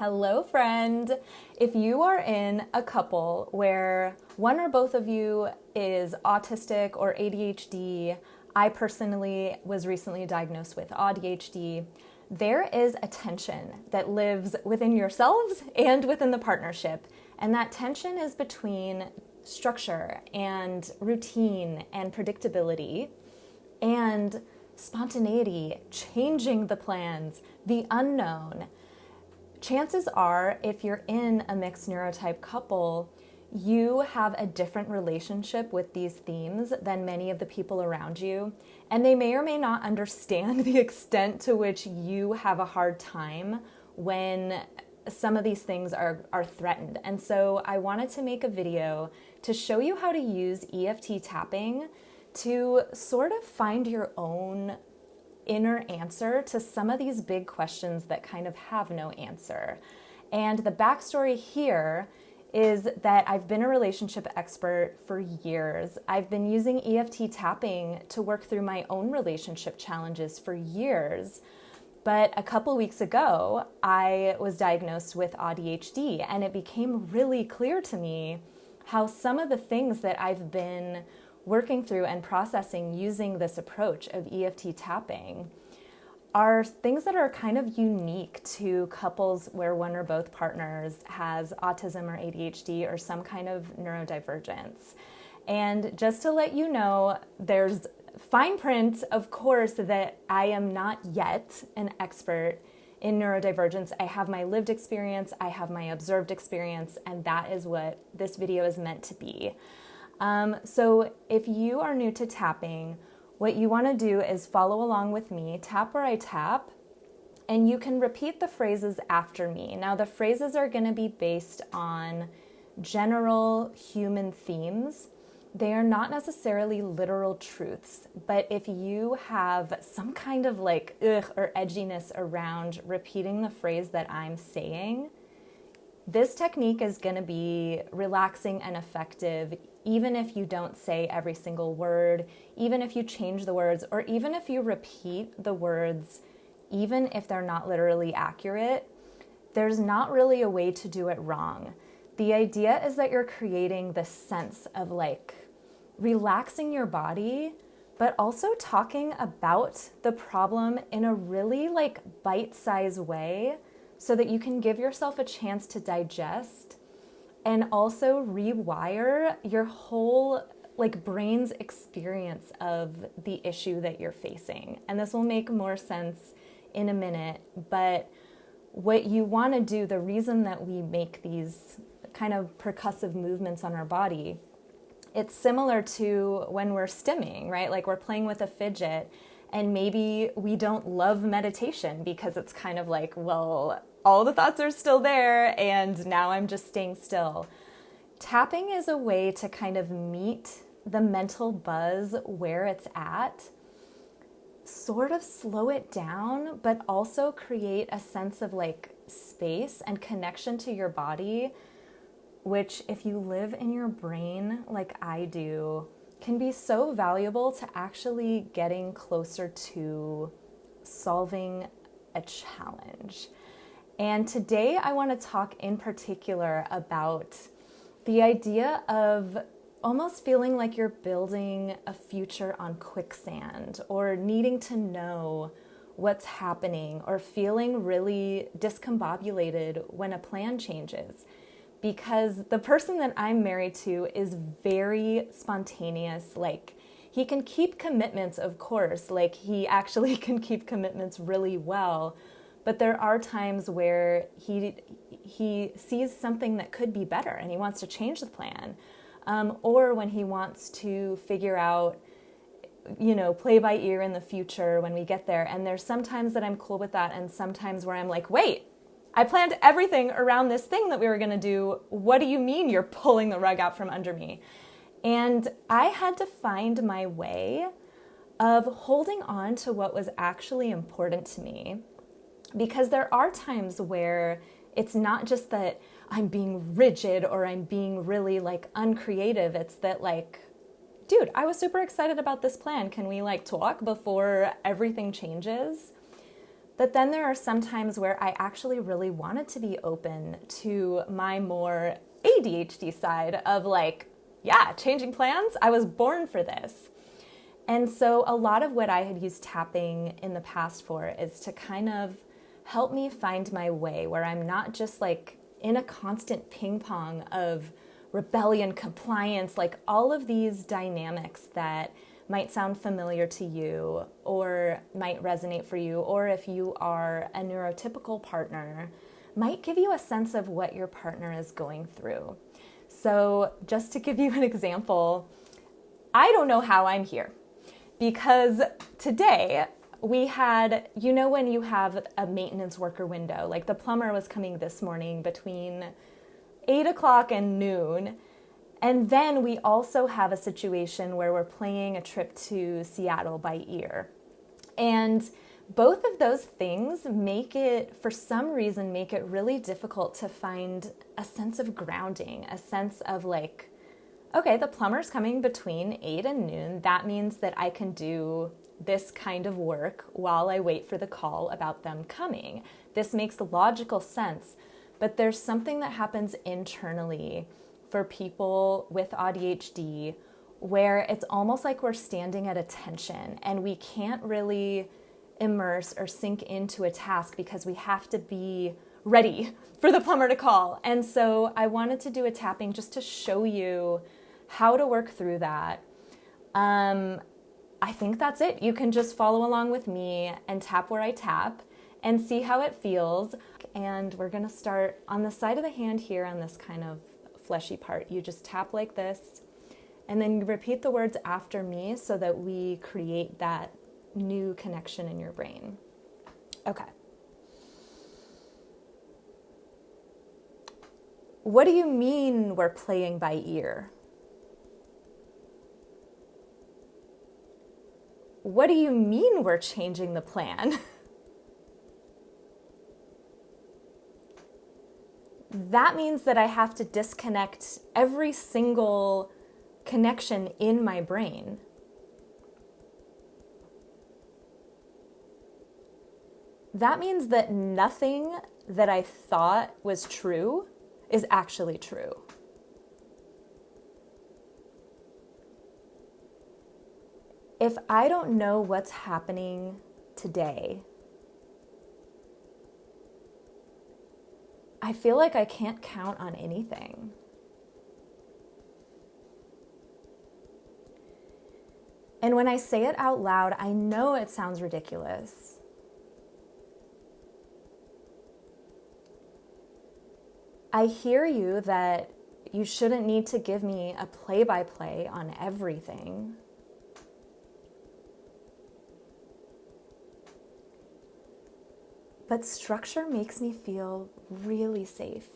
Hello, friend. If you are in a couple where one or both of you is autistic or ADHD, I personally was recently diagnosed with AuDHD, there is a tension that lives within yourselves and within the partnership. And that tension is between structure and routine and predictability and spontaneity, changing the plans, the unknown. Chances are, if you're in a mixed neurotype couple, you have a different relationship with these themes than many of the people around you, and they may or may not understand the extent to which you have a hard time when some of these things are threatened. And so I wanted to make a video to show you how to use EFT tapping to sort of find your own inner answer to some of these big questions that kind of have no answer. And the backstory here is that I've been a relationship expert for years. I've been using EFT tapping to work through my own relationship challenges for years. But a couple weeks ago, I was diagnosed with AuDHD, and it became really clear to me how some of the things that I've been working through and processing using this approach of EFT tapping are things that are kind of unique to couples where one or both partners has autism or ADHD or some kind of neurodivergence. And just to let you know, there's fine print, of course, that I am not yet an expert in neurodivergence. I have my lived experience, I have my observed experience, and that is what this video is meant to be. So if you are new to tapping, what you want to do is follow along with me, tap where I tap, and you can repeat the phrases after me. Now, the phrases are going to be based on general human themes. They are not necessarily literal truths, but if you have some kind of like or edginess around repeating the phrase that I'm saying, this technique is going to be relaxing and effective, even if you don't say every single word, even if you change the words, or even if you repeat the words, even if they're not literally accurate. There's not really a way to do it wrong. The idea is that you're creating this sense of like relaxing your body, but also talking about the problem in a really like bite-sized way so that you can give yourself a chance to digest and also rewire your whole like brain's experience of the issue that you're facing. And this will make more sense in a minute, but what you want to do, the reason that we make these kind of percussive movements on our body, it's similar to when we're stimming, right? Like we're playing with a fidget, and maybe we don't love meditation because it's kind of like, well, all the thoughts are still there and now I'm just staying still. Tapping is a way to kind of meet the mental buzz where it's at, sort of slow it down, but also create a sense of like space and connection to your body, which if you live in your brain like I do, can be so valuable to actually getting closer to solving a challenge. And today I want to talk in particular about the idea of almost feeling like you're building a future on quicksand, or needing to know what's happening, or feeling really discombobulated when a plan changes. Because the person that I'm married to is very spontaneous. Like, he can keep commitments, of course, like he actually can keep commitments really well. But there are times where he sees something that could be better and he wants to change the plan. Or when he wants to figure out, play by ear in the future when we get there. And there's sometimes that I'm cool with that, and sometimes where I'm like, wait, I planned everything around this thing that we were going to do. What do you mean you're pulling the rug out from under me? And I had to find my way of holding on to what was actually important to me. Because there are times where it's not just that I'm being rigid or I'm being really like uncreative. It's that like, dude, I was super excited about this plan. Can we like talk before everything changes? But then there are some times where I actually really wanted to be open to my more ADHD side of like, yeah, changing plans. I was born for this. And so a lot of what I had used tapping in the past for is to kind of help me find my way where I'm not just like in a constant ping pong of rebellion, compliance, like all of these dynamics that might sound familiar to you or might resonate for you, or if you are a neurotypical partner, might give you a sense of what your partner is going through. So just to give you an example, I don't know how I'm here because today we had, you know, when you have a maintenance worker window, like the plumber was coming this morning between 8 o'clock and noon. And then we also have a situation where we're planning a trip to Seattle by ear. And both of those things make it, for some reason, make it really difficult to find a sense of grounding, a sense of like, okay, the plumber's coming between 8 and noon. That means that I can do this kind of work while I wait for the call about them coming. This makes logical sense, but there's something that happens internally for people with AuDHD where it's almost like we're standing at attention and we can't really immerse or sink into a task because we have to be ready for the plumber to call. And so I wanted to do a tapping just to show you how to work through that. I think that's it. You can just follow along with me and tap where I tap and see how it feels. And we're going to start on the side of the hand here on this kind of fleshy part. You just tap like this, and then you repeat the words after me so that we create that new connection in your brain. Okay. What do you mean we're playing by ear? What do you mean we're changing the plan? That means that I have to disconnect every single connection in my brain. That means that nothing that I thought was true is actually true. If I don't know what's happening today, I feel like I can't count on anything. And when I say it out loud, I know it sounds ridiculous. I hear you that you shouldn't need to give me a play-by-play on everything. But structure makes me feel really safe.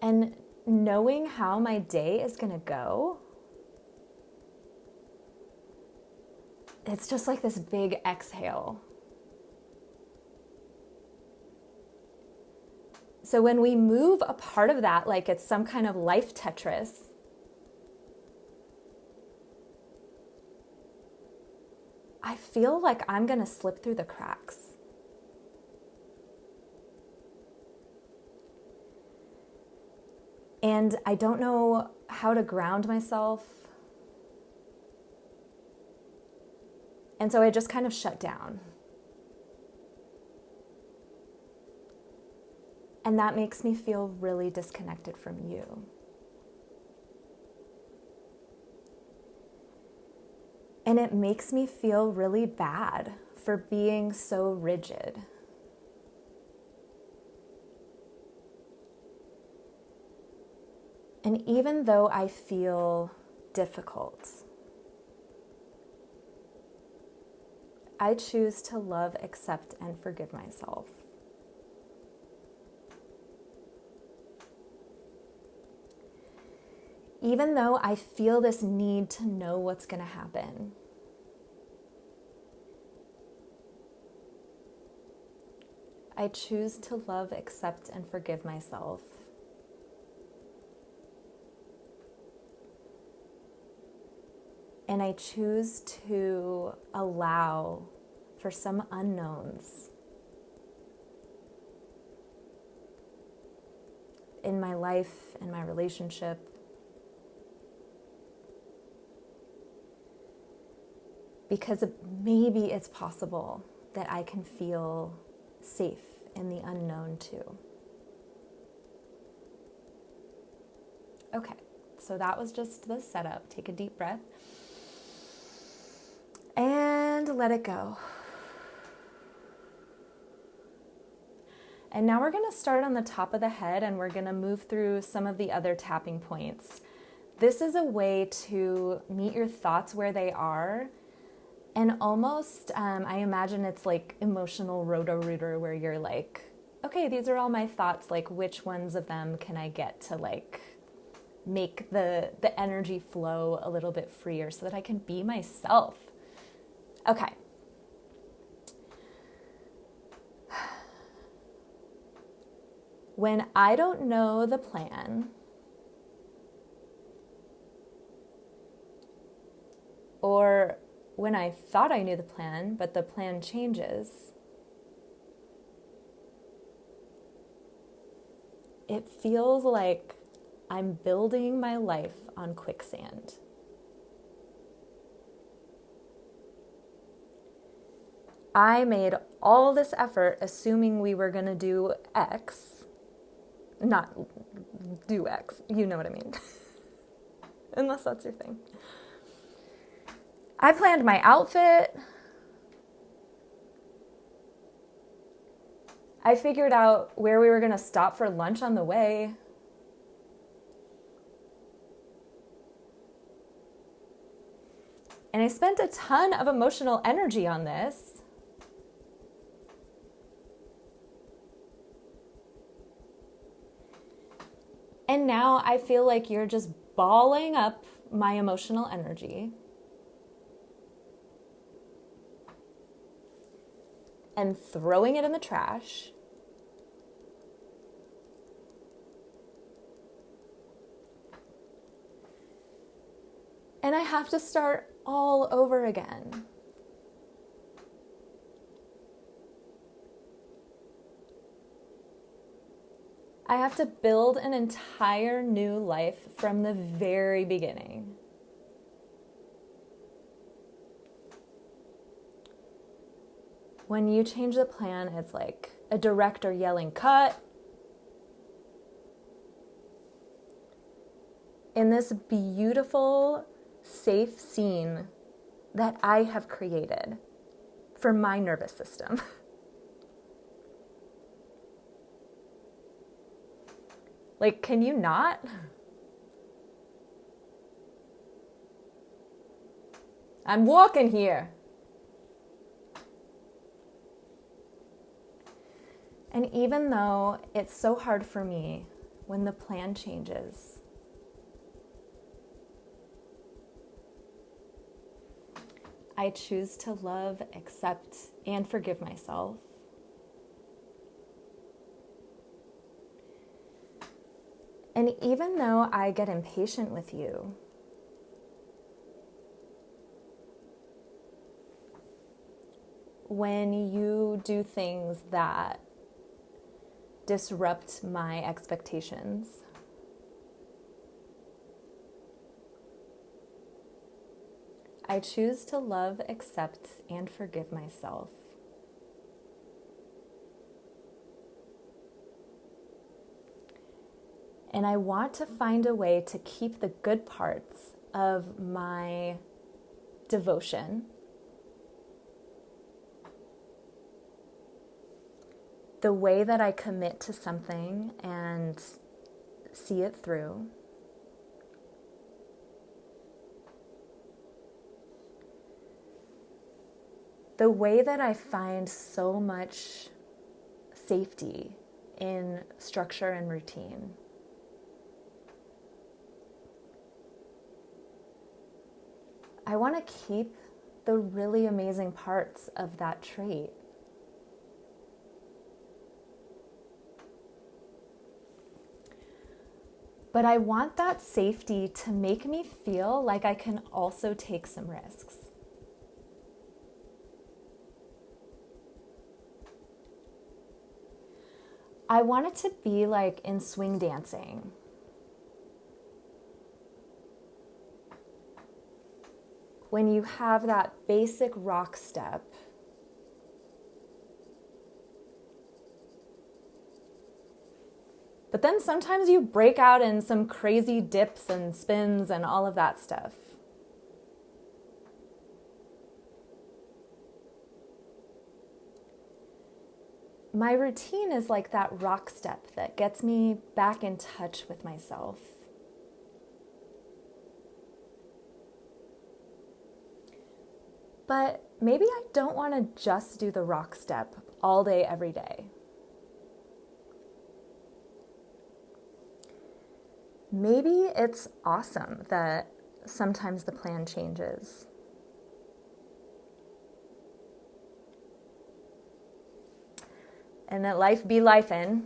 And knowing how my day is going to go, it's just like this big exhale. So when we move a part of that like it's some kind of life Tetris, I feel like I'm going to slip through the cracks. And I don't know how to ground myself. And so I just kind of shut down. And that makes me feel really disconnected from you. And it makes me feel really bad for being so rigid. And even though I feel difficult, I choose to love, accept, and forgive myself. Even though I feel this need to know what's going to happen, I choose to love, accept, and forgive myself. And I choose to allow for some unknowns in my life, in my relationship. Because maybe it's possible that I can feel safe in the unknown too. Okay, so that was just the setup. Take a deep breath and let it go. And now we're going to start on the top of the head and we're going to move through some of the other tapping points. This is a way to meet your thoughts where they are. And almost, I imagine it's like emotional roto-rooter where you're like, okay, these are all my thoughts. Like, which ones of them can I get to like make the energy flow a little bit freer so that I can be myself? Okay. When I don't know the plan, or when I thought I knew the plan, but the plan changes, it feels like I'm building my life on quicksand. I made all this effort assuming we were going to do X. Not do X, you know what I mean. Unless that's your thing. I planned my outfit. I figured out where we were going to stop for lunch on the way. And I spent a ton of emotional energy on this. And now I feel like you're just balling up my emotional energy and throwing it in the trash. And I have to start all over again. I have to build an entire new life from the very beginning. When you change the plan, it's like a director yelling, "Cut!" In this beautiful, safe scene that I have created for my nervous system. Like, can you not? I'm walking here. And even though it's so hard for me when the plan changes, I choose to love, accept, and forgive myself. And even though I get impatient with you, when you do things that disrupt my expectations, I choose to love, accept, and forgive myself. And I want to find a way to keep the good parts of my devotion, the way that I commit to something and see it through, the way that I find so much safety in structure and routine. I want to keep the really amazing parts of that trait. But I want that safety to make me feel like I can also take some risks. I want it to be like in swing dancing. When you have that basic rock step, but then sometimes you break out in some crazy dips and spins and all of that stuff. My routine is like that rock step that gets me back in touch with myself. But maybe I don't want to just do the rock step all day, every day. Maybe it's awesome that sometimes the plan changes. And that life be lifin'.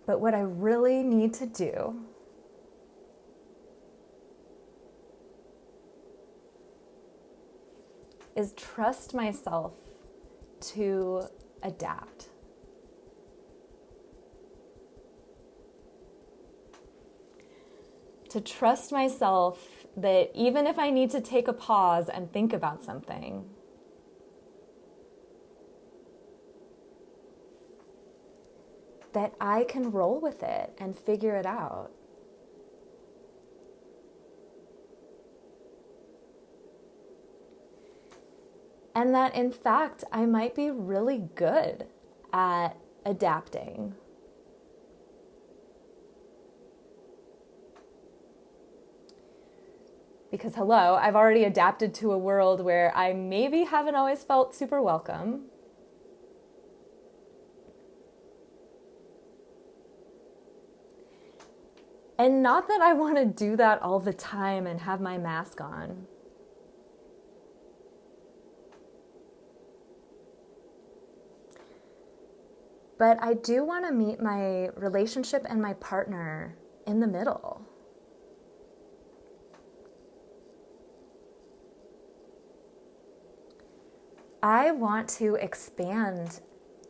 But what I really need to do is trust myself to adapt. To trust myself that even if I need to take a pause and think about something, that I can roll with it and figure it out. And that in fact, I might be really good at adapting. Because hello, I've already adapted to a world where I maybe haven't always felt super welcome. And not that I want to do that all the time and have my mask on. But I do want to meet my relationship and my partner in the middle. I want to expand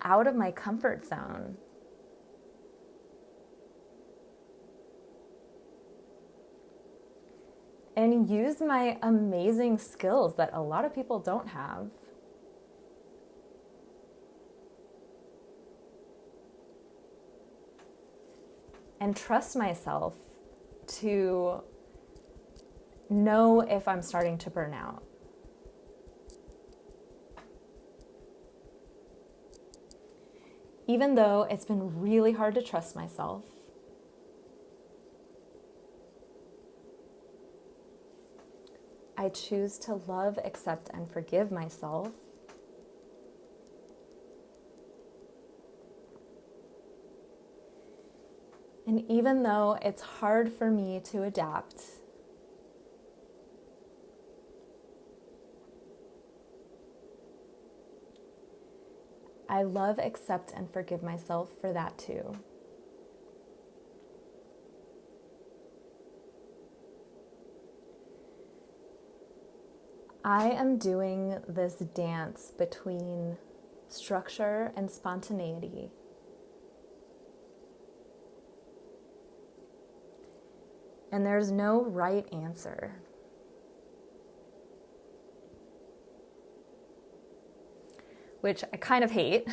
out of my comfort zone. And use my amazing skills that a lot of people don't have. And trust myself to know if I'm starting to burn out. Even though it's been really hard to trust myself, I choose to love, accept, and forgive myself. And even though it's hard for me to adapt, I love, accept, and forgive myself for that too. I am doing this dance between structure and spontaneity. And there's no right answer. Which I kind of hate.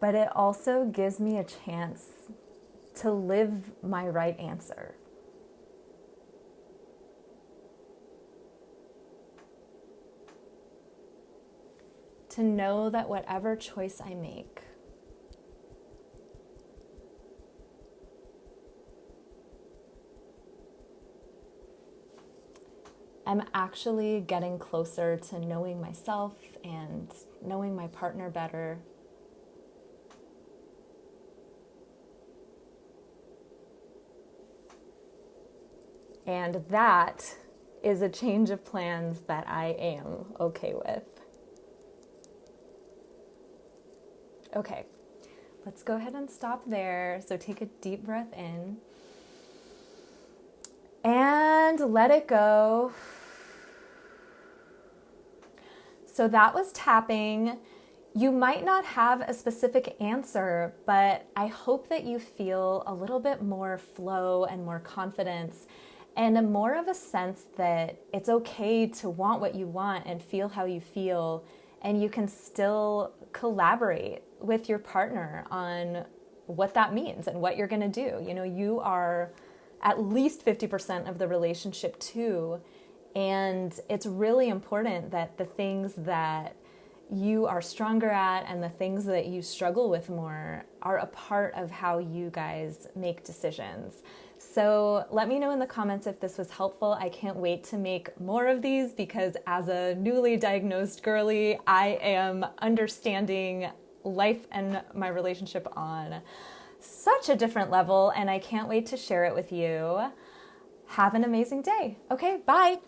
But it also gives me a chance to live my right answer. To know that whatever choice I make, I'm actually getting closer to knowing myself and knowing my partner better. And that is a change of plans that I am okay with. Okay, let's go ahead and stop there. So take a deep breath in and let it go. So that was tapping. You might not have a specific answer, but I hope that you feel a little bit more flow and more confidence and more of a sense that it's okay to want what you want and feel how you feel, and you can still collaborate with your partner on what that means and what you're going to do. You know, you are at least 50% of the relationship too, and it's really important that the things that you are stronger at and the things that you struggle with more are a part of how you guys make decisions. So let me know in the comments if this was helpful. I can't wait to make more of these because as a newly diagnosed girly, I am understanding life and my relationship on such a different level, and I can't wait to share it with you. Have an amazing day. Okay, bye.